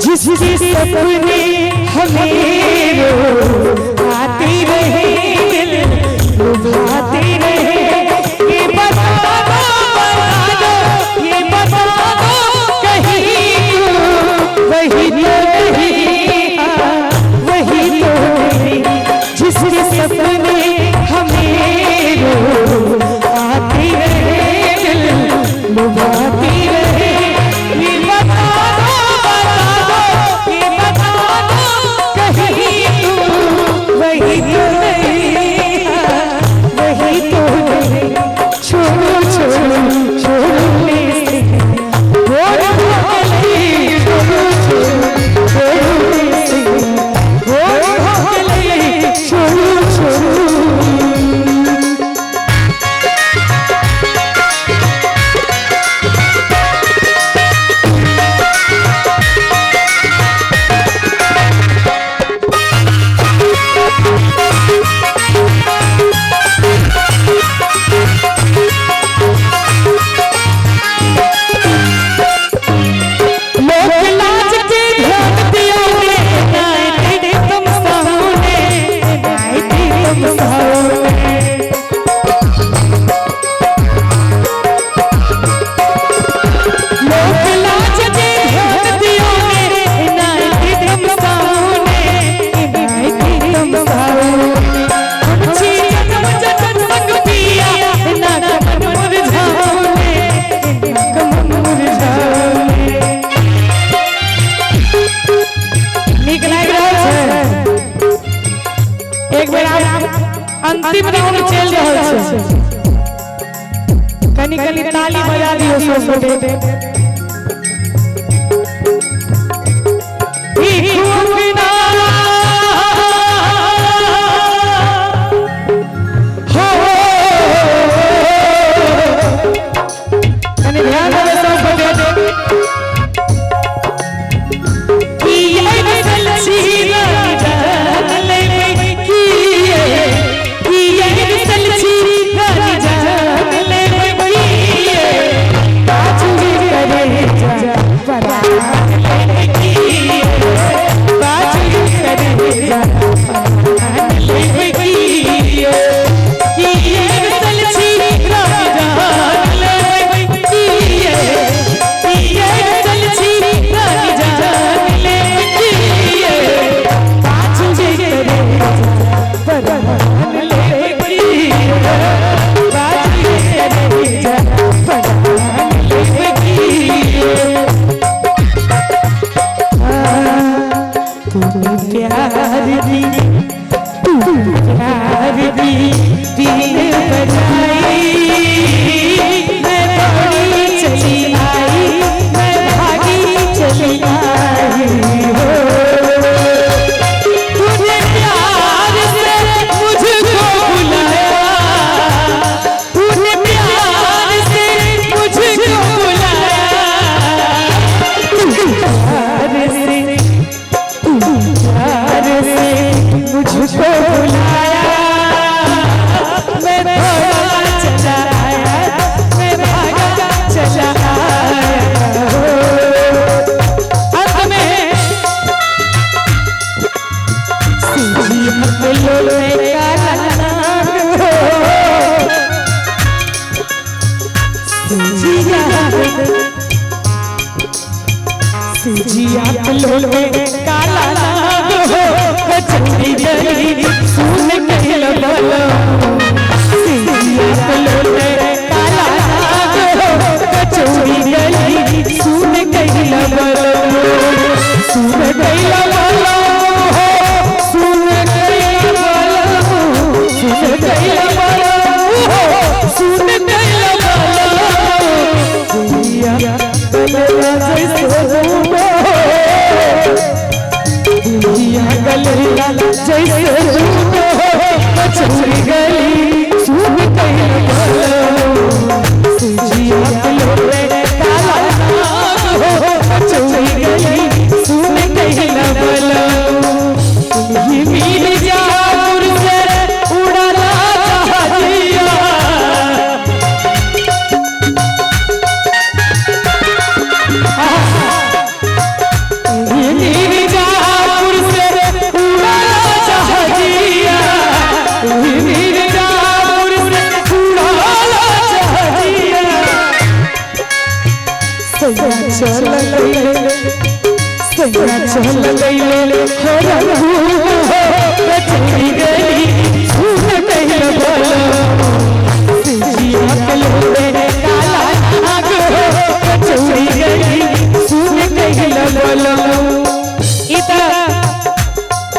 जिसके सपने हमें आते रहे लुभाते रहे, ये बता दो ये बता दो कहीं वही तो नहीं, वही तो नहीं जिसके सपने हमें आते रहे लुभाते रहे, ये बता दो कहीं तनी ताली बजा दियो सब बेटे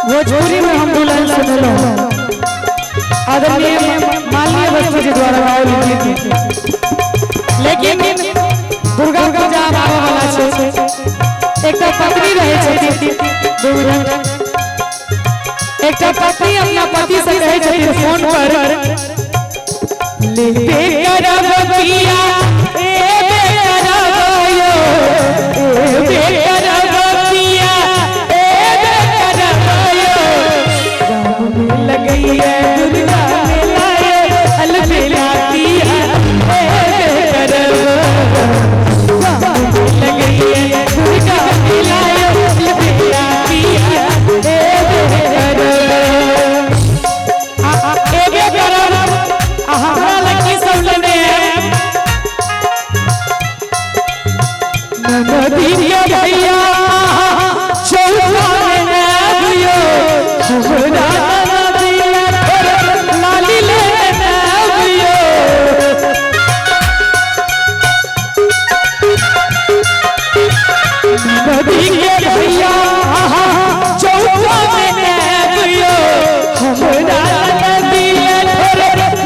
भोजपुरी में हम दुल्हन सुनलो आदरणीय माननीय बच्चों के द्वारा गाओल लिखित लेकिन दुर्गा पूजा आबे वाला छै एकटा पत्नी रहे छथिन एकटा पत्नी अपना पति से कहे छथिन फोन पर ले करब पिया ए करबयो ए करब पिया ए करबयो गाँव में लगइए दुर्गा मेला अलबेला पिया ए करब गाँव में लगइए दुर्गा मेला अलबेला पिया ए करब एबे करब हमरा लकी सब लेने नदी के भैया चौका में दियो हमरा नदिया लाली ले दियो नदी के भैया चौका में दियो हमरा नदिया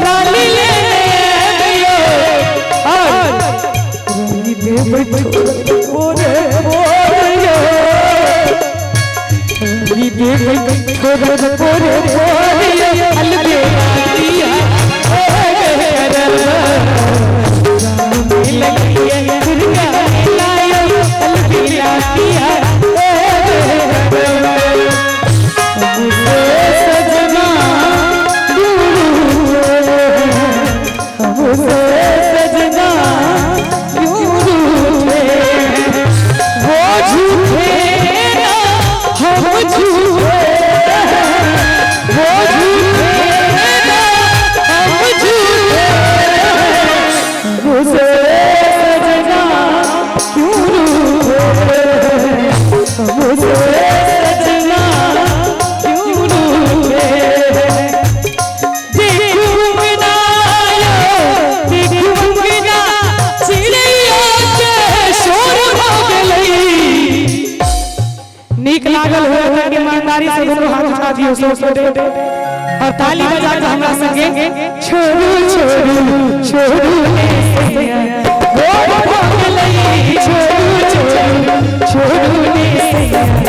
लाली ले दियो और ताली बजा के हमरा संगे छोड़ू छोड़ू छोड़ू छोड़ू छोड़ू छोड़ू